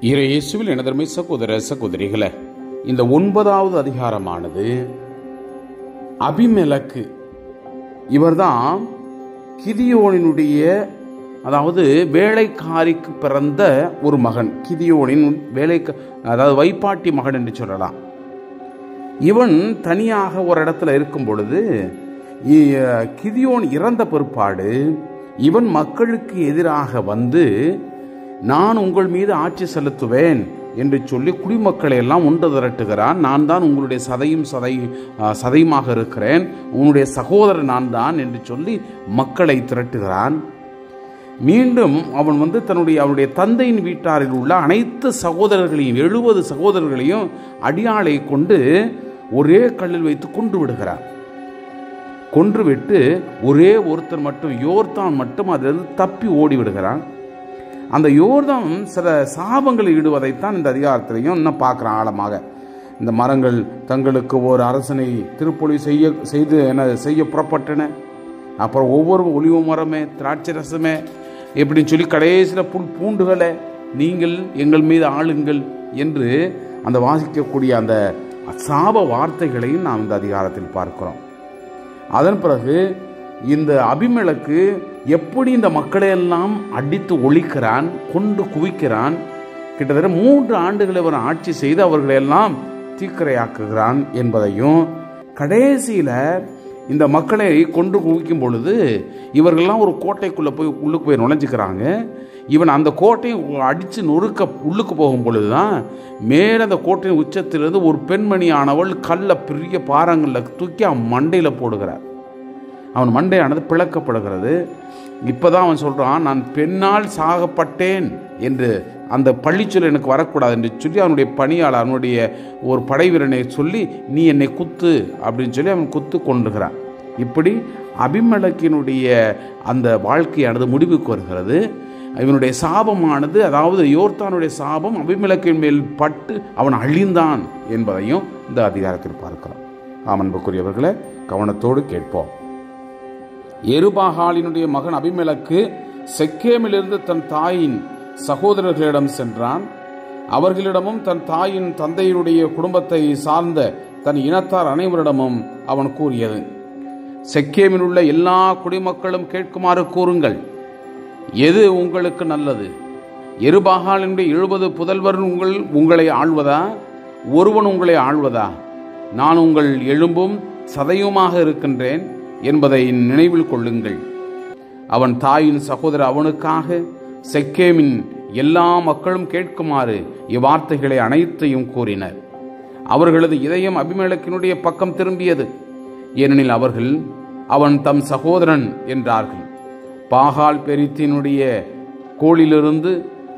இயேசுவில் எனதருமை சகோதர சகோதரிகளே, இந்த 9வது அதிகாரமானது அபிமெலக்கு, இவர்தான் கிதியோனினுடைய, அதாவது வேலைக்காரிக்கு பிறந்த ஒரு மகன். கிதியோனின் அதாவது வைப்பாட்டி மகன் என்று சொல்லலாம். இவன் தனியாக ஒரு இடத்துல இருக்கும் பொழுது, கிதியோன் இறந்த பிற்பாடு இவன் மக்களுக்கு எதிராக வந்து, நான் உங்கள் மீது ஆட்சி செலுத்துவேன் என்று சொல்லி குடிமக்களை எல்லாம் ஒன்று திரட்டுகிறான். நான் தான் உங்களுடைய சதையுமாக இருக்கிறேன், உன்னுடைய சகோதரன் நான் தான் என்று சொல்லி மக்களை திரட்டுகிறான். மீண்டும் அவன் வந்து அவனுடைய தந்தையின் வீட்டாரில் உள்ள அனைத்து சகோதரர்களையும் 70 சகோதரர்களையும் அடியாளை கொண்டு ஒரே கல்லில் வைத்து கொன்று விடுகிறான். கொன்றுவிட்டு ஒரே ஒருத்தர் மட்டும், யோர்தான் மட்டும் அதிலிருந்து தப்பி ஓடி விடுகிறான். அந்த யோர்தான் சில சாபங்களை இடுவதைத்தான் இந்த அதிகாரத்திலையும் இன்னும் பார்க்குறான் ஆழமாக. இந்த மரங்கள் தங்களுக்கு ஒரு அரசனை திருப்பொழிவு செய்ய புறப்பட்டன. அப்புறம் ஒவ்வொரு ஒலிவ மரமே, திராட்சை ரசமே எப்படின்னு சொல்லி கடைசியில் பூண்டுகளை நீங்கள் எங்கள் மீது ஆளுங்கள் என்று அந்த வாசிக்கக்கூடிய அந்த சாப வார்த்தைகளையும் நாம் இந்த அதிகாரத்தில் பார்க்கிறோம். அதன் பிறகு இந்த அபிமெலக்கு எப்படி இந்த மக்களையெல்லாம் அடித்து ஒழிக்கிறான், கொண்டு குவிக்கிறான். கிட்டத்தட்ட 3 ஆண்டுகளை அவர் ஆட்சி செய்து அவர்களையெல்லாம் தீக்கிரையாக்குகிறான் என்பதையும், கடைசியில் இந்த மக்களை கொண்டு குவிக்கும் பொழுது இவர்கள்லாம் ஒரு கோட்டைக்குள்ளே உள்ளுக்கு போய் நுழைஞ்சிக்கிறாங்க. இவன் அந்த கோட்டையை அடித்து நொறுக்க உள்ளுக்கு போகும் பொழுதுதான் மேலே அந்த கோட்டையின் உச்சத்திலிருந்து ஒரு பெண்மணியானவள் கல்லை பெரிய பாறாங்களில் தூக்கி அவன் மண்டையில் போடுகிறார். அவன் மண்டையானது பிளக்கப்படுகிறது. இப்போதான் அவன் சொல்கிறான், நான் பெண்ணால் சாகப்பட்டேன் என்று அந்த பள்ளிச்சொல் எனக்கு வரக்கூடாது என்று சொல்லி அவனுடைய பணியாளர், அவனுடைய ஒரு படை வீரனை சொல்லி, நீ என்னை குத்து அப்படின்னு சொல்லி அவன் குத்து கொண்டுகிறான். இப்படி அபிமெலக்கினுடைய அந்த வாழ்க்கையானது முடிவுக்கு வருகிறது. இவனுடைய சாபமானது, அதாவது யோர்தானுடைய சாபம் அபிமெலக்கின் மேல் பட்டு அவன் அழிந்தான் என்பதையும் இந்த அதிகாரத்தில் பார்க்கிறோம். அன்புக்குரியவர்களே, கவனத்தோடு கேட்போம். எருபாகாலினுடைய மகன் அபிமெலக்கு செக்கேமிலிருந்து தன் தாயின் சகோதரர்களிடம் சென்றான். அவர்களிடமும் தன் தாயின் தந்தையினுடைய குடும்பத்தை சார்ந்த தன் இனத்தார் அனைவரிடமும் அவன் கூறியது, செக்கேமில் உள்ள எல்லா குடிமக்களும் கேட்குமாறு கூறுங்கள், எது உங்களுக்கு நல்லது? எருபாகாலினுடைய 70 புதல்வர் உங்களை ஆள்வதா? ஒருவன் உங்களை ஆள்வதா? நான் உங்கள் எலும்பும் சதையுமாக இருக்கின்றேன் என்பதை நினைவில் கொள்ளுங்கள். அவன் தாயின் சகோதரர் அவனுக்காக செக்கேமின் எல்லா மக்களும் கேட்குமாறு இவ்வார்த்தைகளை அனைத்தையும் கூறினர். அவர்களது இதயம் அபிமெலக்கினுடைய பக்கம் திரும்பியது. ஏனெனில் அவர்கள் அவன் தம் சகோதரன் என்றார்கள். பாகால் பெரித்தினுடைய கோளிலிருந்து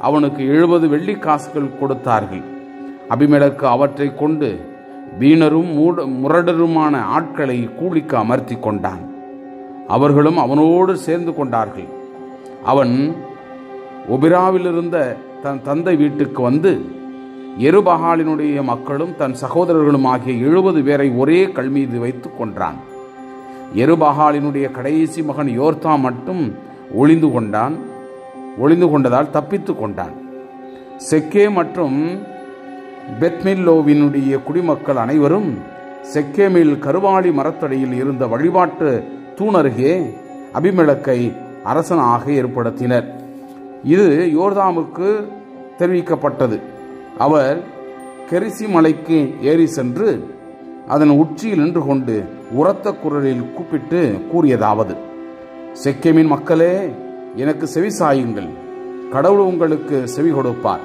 அவனுக்கு 70 வெள்ளிக்காசுகள் கொடுத்தார்கள். அபிமெலக்கு அவற்றை கொண்டு வீணரும் முரடருமான ஆட்களை கூலிக்கு அமர்த்தி கொண்டான். அவர்களும் அவனோடு சேர்ந்து கொண்டார்கள். அவன் ஒபிராவிலிருந்த தன் தந்தை வீட்டுக்கு வந்து எருபகாலினுடைய மக்களும் தன் சகோதரர்களும் ஆகிய 70 பேரை ஒரே கல் மீது வைத்து கொன்றான். எருபகாலினுடைய கடைசி மகன் யோர்தா மட்டும் ஒளிந்து கொண்டதால் தப்பித்து கொண்டான். செக்கே மற்றும் பெத்மில்லோவினுடைய குடிமக்கள் அனைவரும் செக்கேமில் கருவாளி மரத்தடியில் இருந்த வழிபாட்டு தூணருகே அபிமெலக்கை அரசனாக ஏற்படுத்தினர். இது யோர்தாமுக்கு தெரிவிக்கப்பட்டது. அவர் கெரிசி மலைக்கு ஏறி சென்று அதன் உச்சியில் நின்று கொண்டு உரத்த குரலில் கூப்பிட்டு கூறியதாவது, செக்கேமின் மக்களே, எனக்கு செவி சாயுங்கள், கடவுள் உங்களுக்கு செவி கொடுப்பார்.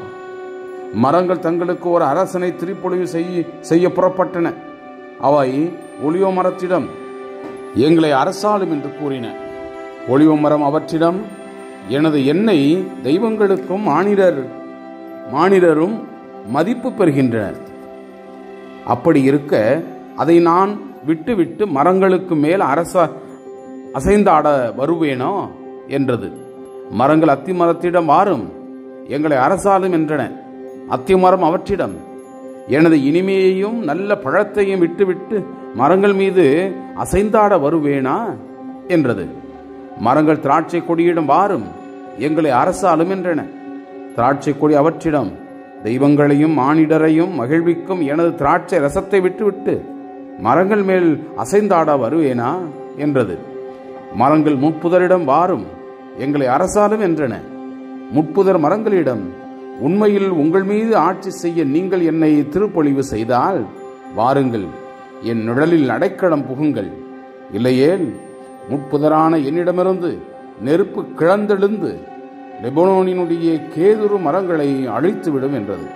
மரங்கள் தங்களுக்கு ஒரு அரசனை திருப்பொழிவு செய்ய புறப்பட்டன. அவை ஒலிவ மரத்திடம், எங்களை அரசாளும் என்று கூறின. ஒலிவ மரம் அவற்றிடம், எனது எண்ணெய் தெய்வங்களுக்கும் மானிடரும் மதிப்பு பெறுகின்றனர். அப்படி இருக்க அதை நான் விட்டுவிட்டு மரங்களுக்கு மேல் அசைந்தாட வருவேனோ என்றது. மரங்கள் அத்தி மரத்திடம், வாரும், எங்களை அரசாளும் என்றன. அத்திமரம் அவற்றிடம், எனது இனிமையையும் நல்ல பழத்தையும் விட்டுவிட்டு மரங்கள் மீது அசைந்தாட வருவேனா என்றது. மரங்கள் திராட்சை கொடியிடம், வாரும், எங்களை அரசாளும் என்றன. திராட்சை கொடி அவற்றிடம், தெய்வங்களையும் மானிடரையும் மகிழ்விக்கும் எனது திராட்சை ரசத்தை விட்டுவிட்டு மரங்கள் மேல் அசைந்தாட வருவேனா என்றது. மரங்கள் முட்புதரிடம் வாரும், எங்களை அரசாலும் என்றன. முட்புதர் மரங்களிடம், உண்மையில் உங்கள் மீது ஆட்சி செய்ய நீங்கள் என்னை திருப்பொழிவு செய்தால் வாருங்கள், என் நிழலில் அடைக்கலம் புகுங்கள். இல்லையேல் முட்புதரான என்னிடமிருந்து நெருப்பு கிளந்தெழுந்து லெபனோனினுடைய கேதுரு மரங்களை அழித்துவிடும் என்றது.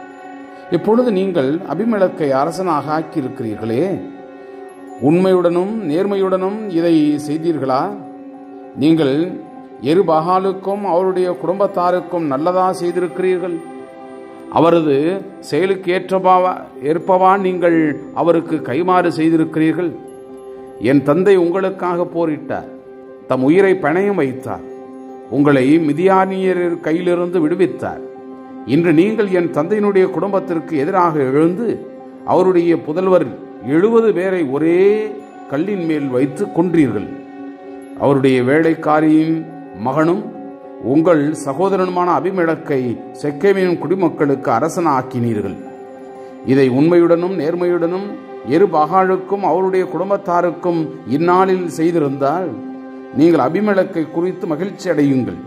இப்பொழுது நீங்கள் அபிமெலக்கை அரசனாக ஆக்கியிருக்கிறீர்களே, உண்மையுடனும் நேர்மையுடனும் இதை செய்தீர்களா? நீங்கள் எருபகாலுக்கும் அவருடைய குடும்பத்தாருக்கும் நல்லதா செய்திருக்கிறீர்கள். அவரது செயலுக்கு ஏற்பவா நீங்கள் அவருக்கு கைமாறு செய்திருக்கிறீர்கள். என் தந்தை உங்களுக்காக போரிட்டார், தம் உயிரை பணயம் வைத்தார், உங்களை மிதியானியர் கையிலிருந்து விடுவித்தார். இன்று நீங்கள் என் தந்தையினுடைய குடும்பத்திற்கு எதிராக எழுந்து அவருடைய புதல்வர் 70 பேரை ஒரே கல்லின் மேல் வைத்து கொன்றீர்கள். அவருடைய வேலைக்காரியின் மகனும் உங்கள் சகோதரனுமான அபிமெலக்கை செக்கேமின் குடிமக்களுக்கு அரசனாக்கினீர்கள். இதை உண்மையுடனும் நேர்மையுடனும் எருபகாலுக்கும் அவருடைய குடும்பத்தாருக்கும் இந்நாளில் செய்திருந்தால் நீங்கள் அபிமெலக்கை குறித்து மகிழ்ச்சி அடையுங்கள்,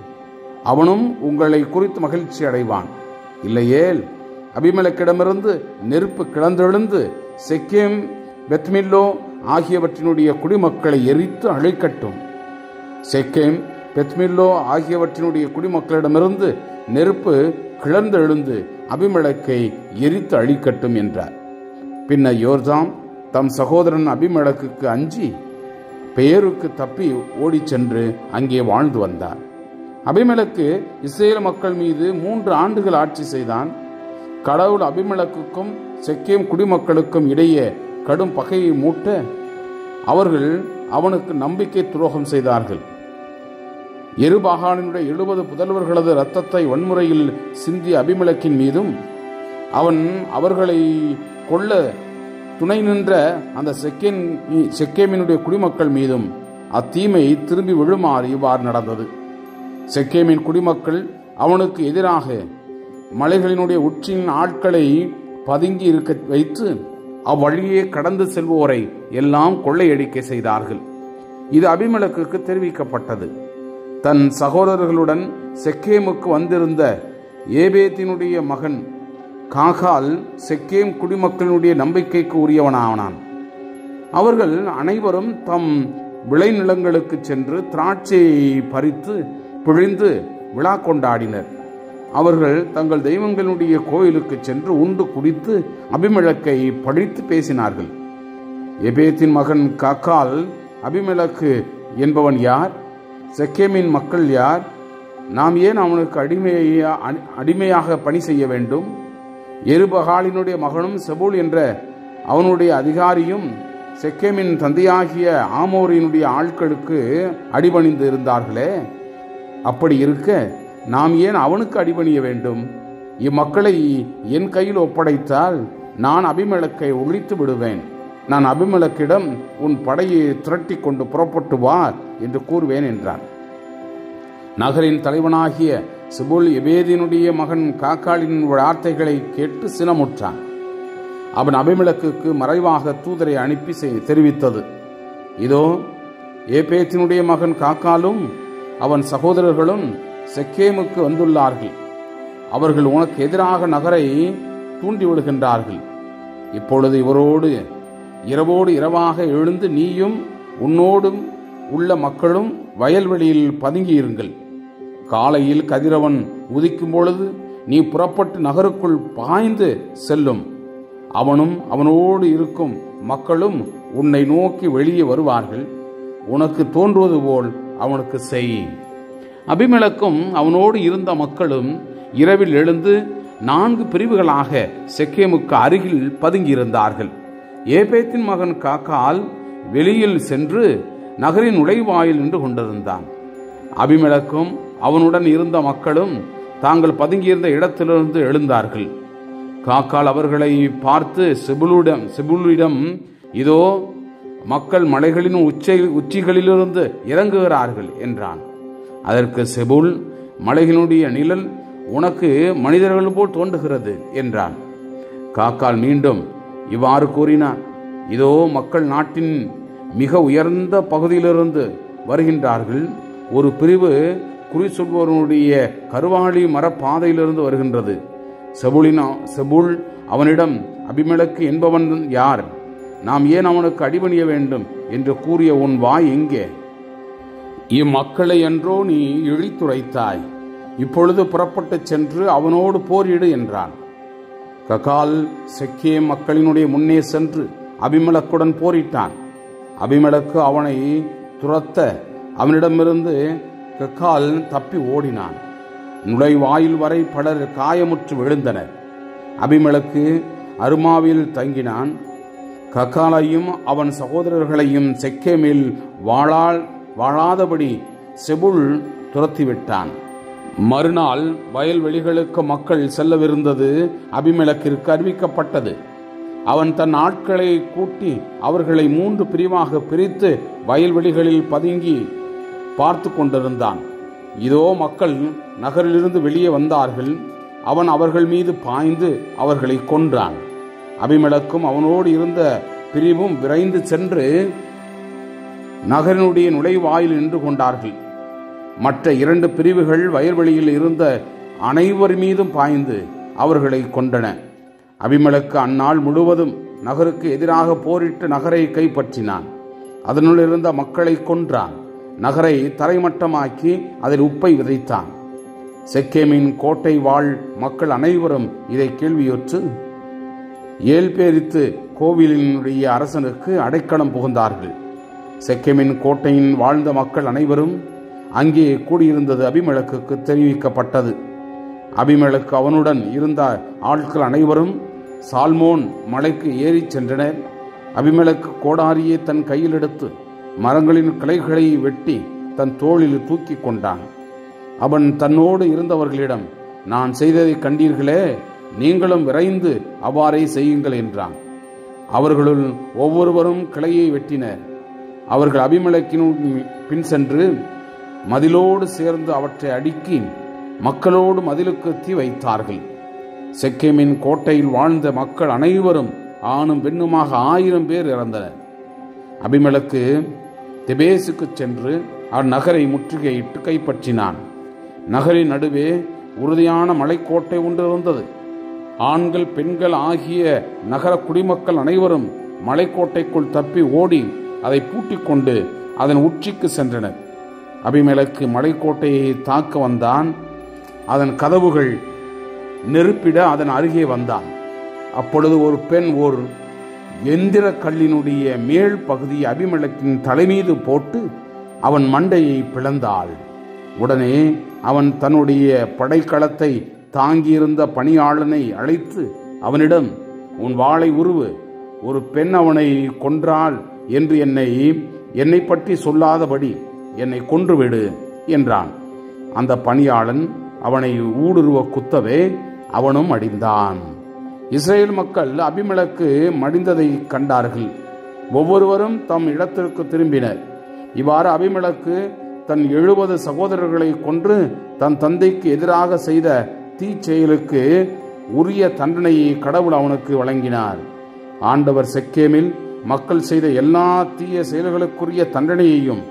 அவனும் உங்களை குறித்து மகிழ்ச்சி அடைவான். இல்லையேல் அபிமெலக்கிடமிருந்து நெருப்பு கிளந்தெழுந்து செக்கேம் பெத்மில்லோ ஆகியவற்றினுடைய குடிமக்களை எரித்து அழிக்கட்டும். செக்கேம் பெத்மில்லோ ஆகியவற்றினுடைய குடிமக்களிடமிருந்து நெருப்பு கிளந்தெழுந்து அபிமெலக்கை எரித்து அழிக்கட்டும் என்றார். பின்னர் யோர்தாம் தம் சகோதரன் அபிமெலக்குக்கு அஞ்சி பெயருக்கு தப்பி ஓடிச் சென்று அங்கே வாழ்ந்து வந்தார். அபிமெலக்கு இஸ்ரேல் மக்கள் மீது 3 ஆண்டுகள் ஆட்சி செய்தான். கடவுள் அபிமெலக்குக்கும் செக்கேம் குடிமக்களுக்கும் இடையே கடும் பகையை மூட்ட அவர்கள் அவனுக்கு நம்பிக்கை துரோகம் செய்தார்கள். எருபகாலினுடைய 70 புதல்வர்களது இரத்தத்தை வன்முறையில் சிந்திய அபிமெலக்கின் மீதும் அவன் அவர்களை கொல்ல துணை நின்ற அந்த செக்கேமினுடைய குடிமக்கள் மீதும் அத்தீமை திரும்பி விழுமாறு இவ்வாறு நடந்தது. செக்கேமின் குடிமக்கள் அவனுக்கு எதிராக மலைகளினுடைய உச்சியின் ஆட்களை பதுங்கி இருக்க வைத்து அவ்வழியே கடந்து செல்வோரை எல்லாம் கொள்ளையடிக்க செய்தார்கள். இது அபிமெலக்குக்கு தெரிவிக்கப்பட்டது. தன் சகோதரர்களுடன் செக்கேமுக்கு வந்திருந்த ஏபேத்தினுடைய மகன் காகால் செக்கேம் குடிமக்களுடைய நம்பிக்கைக்கு உரியவனானான். அவர்கள் அனைவரும் தம் விளைநிலங்களுக்கு சென்று திராட்சையை பறித்து பிழிந்து விழா கொண்டாடினர். அவர்கள் தங்கள் தெய்வங்களுடைய கோயிலுக்கு சென்று உண்டு குடித்து அபிமெலக்கை பழித்து பேசினார்கள். எபேத்தின் மகன் காக்கால், அபிமெலக்கு என்பவன் யார்? செக்கேமின் மக்கள் யார்? நாம் ஏன் அவனுக்கு அடிமையாக பணி செய்ய வேண்டும்? எருபகாலினுடைய மகனும் செபூல் என்ற அவனுடைய அதிகாரியும் செக்கேமின் தந்தையாகிய ஆமோரினுடைய ஆட்களுக்கு அடிபணிந்து இருந்தார்களே. அப்படி இருக்க நாம் ஏன் அவனுக்கு அடிபணிய வேண்டும்? இம்மக்களை என் கையில் ஒப்படைத்தால் நான் அபிமெலக்கை ஒழித்து விடுவேன். நான் அபிமெலக்கிடம் உன் படையை திரட்டி கொண்டு புறப்பட்டு வா என்று கூறுவேன் என்றான். நகரின் தலைவனாகிய செபூல் எபேதினுடைய மகன் காக்காலின் வார்த்தைகளை கேட்டு சினமுற்றான். அவன் அபிமெலக்குக்கு மறைவாக தூதரை அனுப்பி தெரிவித்தது, இதோ ஏபேத்தினுடைய மகன் காக்காலும் அவன் சகோதரர்களும் செக்கேமுக்கு வந்துள்ளார்கள். அவர்கள் உனக்கு எதிராக நகரை தூண்டிவிடுகின்றார்கள். இப்பொழுது இவரோடு இரவோடு இரவாக எழுந்து நீயும் உன்னோடும் உள்ள மக்களும் வயல்வெளியில் பதுங்கியிருங்கள். காலையில் கதிரவன் உதிக்கும் பொழுது நீ புறப்பட்டு நகருக்குள் பாய்ந்து செல்லும். அவனும் அவனோடு இருக்கும் மக்களும் உன்னை நோக்கி வெளியே வருவார்கள். உனக்கு தோன்றுவது போல் அவனுக்கு செய். அபிமெலக்கும் அவனோடு இருந்த மக்களும் இரவில் எழுந்து 4 பிரிவுகளாக செக்கேமுக்கு அருகில் பதுங்கியிருந்தார்கள். ஏபேத்தின் மகன் காக்கால் வெளியில் சென்று நகரின் நுழைவாயில் நின்று கொண்டிருந்தான். அபிமெலக்கும் அவனுடன் இருந்த மக்களும் தாங்கள் பதுங்கியிருந்த இடத்திலிருந்து எழுந்தார்கள். காக்கால் அவர்களை பார்த்து செபூலிடம், இதோ மக்கள் மலைகளின் உச்சிகளிலிருந்து இறங்குகிறார்கள் என்றான். அதற்கு செபூல், மலைகளினுடைய நிழல் உனக்கு மனிதர்கள் போல் தோன்றுகிறது என்றான். காக்கால் மீண்டும் இவ்வாறு கூறினான். இதோ மக்கள் நாட்டின் மிக உயர்ந்த பகுதியிலிருந்து வருகின்றார்கள். ஒரு பிரிவு குறி சொல்பவனுடைய கருவாளி மரப்பாதையிலிருந்து வருகின்றது. செபுல் அவனிடம், அபிமெலக்கு என்பவன் யார்? நாம் ஏன் அவனுக்கு அடிபணிய வேண்டும் என்று கூறிய உன் வாய் எங்கே? இம்மக்களை என்றோ நீ இழித்துரைத்தாய். இப்பொழுது புறப்பட்டு சென்று அவனோடு போரிடு என்றான். ககால் செக்கேம் மக்களினுடைய முன்னே சென்று அபிமெலக்குடன் போரிட்டான். அபிமெலக்கு அவனை துரத்த அவனிடமிருந்து ககால் தப்பி ஓடினான். நுழைவாயில் வரை பலர் காயமுற்று விழுந்தனர். அபிமெலக்கு அருமாவில் தங்கினான். ககாலையும் அவன் சகோதரர்களையும் செக்கேமில் வாழாதபடி செபுல் துரத்திவிட்டான். மறுநாள் வயல்வெளிகளுக்கு மக்கள் செல்லவிருந்தது அபிமெலக்கிற்கு அறிவிக்கப்பட்டது. அவன் தன் ஆட்களை கூட்டி அவர்களை 3 பிரிவாக பிரித்து வயல்வெளிகளில் பதுங்கி பார்த்து கொண்டிருந்தான். இதோ மக்கள் நகரிலிருந்து வெளியே வந்தார்கள். அவன் அவர்கள் மீது பாய்ந்து அவர்களை கொன்றான். அபிமெலக்கும் அவனோடு இருந்த பிரிவும் விரைந்து சென்று நகரினுடைய நுழைவாயில் நின்று கொண்டார்கள். மற்ற 2 பிரிவுகள் வயல்வெளியில் இருந்த அனைவர் மீதும் பாய்ந்து அவர்களை கொண்டன. அபிமெலக்கு அந்நாள் முழுவதும் நகருக்கு எதிராக போரிட்டு நகரை கைப்பற்றினான். அதனுள் இருந்த மக்களை கொன்றான். நகரை தரைமட்டமாக்கி அதில் உப்பை விதைத்தான். செக்கேமின் கோட்டை வாழ் மக்கள் அனைவரும் இதை கேள்வியுற்று ஏல்பேரித்து கோவிலினுடைய அரசனுக்கு அடைக்கலம் புகுந்தார்கள். செக்கேமின் கோட்டையின் வாழ்ந்த மக்கள் அனைவரும் அங்கே கூடியிருந்தது அபிமெலக்குக்கு தெரிவிக்கப்பட்டது. அபிமெலக்கு அவனுடன் இருந்த ஆட்கள் அனைவரும் சால்மோன் மலைக்கு ஏறி சென்றனர். அபிமெலக்கு கோடாரியை தன் கையில் எடுத்து மரங்களின் கிளைகளை வெட்டி தன் தோளில் தூக்கி கொண்டான். அவன் தன்னோடு இருந்தவர்களிடம், நான் செய்ததை கண்டீர்களே, நீங்களும் விரைந்து அவ்வாறே செய்யுங்கள் என்றான். அவர்களுள் ஒவ்வொருவரும் கிளையை வெட்டினர். அவர்கள் அபிமெலக்கின் பின் சென்று மதிலோடு சேர்ந்து அவற்றை அடுக்கி மக்களோடு மதிலுக்கு தீ வைத்தார்கள். செக்கேமின் கோட்டையில் வாழ்ந்த மக்கள் அனைவரும் ஆணும் பெண்ணுமாக 1000 பேர் இறந்தனர். அபிமெலக்கு தெபேசுக்கு சென்று அந்நகரை முற்றுகையிட்டு கைப்பற்றினான். நகரின் நடுவே உறுதியான மலைக்கோட்டை ஒன்று இருந்தது. ஆண்கள் பெண்கள் ஆகிய நகர குடிமக்கள் அனைவரும் மலைக்கோட்டைக்குள் தப்பி ஓடி அதை பூட்டிக் கொண்டு அதன் உச்சிக்கு சென்றனர். அபிமெலக்கு மலைக்கோட்டையை தாக்க வந்தான். அதன் கதவுகள் நெருப்பிட அதன் அருகே வந்தான். அப்பொழுது ஒரு பெண் ஒரு எந்திர கல்லினுடைய மேல் பகுதியை அபிமெலக்கின் தலைமீது போட்டு அவன் மண்டையை பிளந்தாள். உடனே அவன் தன்னுடைய படைக்களத்தை தாங்கியிருந்த பணியாளனை அழைத்து அவனிடம், உன் வாளை உருவு, ஒரு பெண் அவனை கொன்றாள் என்று என்னை பற்றி சொல்லாதபடி என்னை கொன்றுவிடு என்றான். அந்த பணியாளன் அவனை ஊடுருவ குத்தவே அவனும் அடிந்தான். இஸ்ரேல் மக்கள் அபிமெலக்கு மடிந்ததை கண்டார்கள். ஒவ்வொருவரும் தம் இடத்திற்கு திரும்பினர். இவ்வாறு அபிமெலக்கு தன் 70 சகோதரர்களை கொன்று தன் தந்தைக்கு எதிராக செய்த தீச்செயலுக்கு உரிய தண்டனையை கடவுள் அவனுக்கு வழங்கினார். ஆண்டவர் செக்கேமில் மக்கள் செய்த எல்லா தீய செயல்களுக்குரிய தண்டனையையும்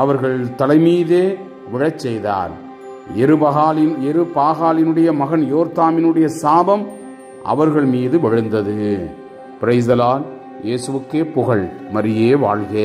அவர்கள் தலைமீதே விழச் செய்தார். எருபாகாலினுடைய மகன் யோர்தாமினுடைய சாபம் அவர்கள் மீது விழுந்தது. Praise the Lord. இயேசுவுக்கே புகழ். மரியே வாழ்க.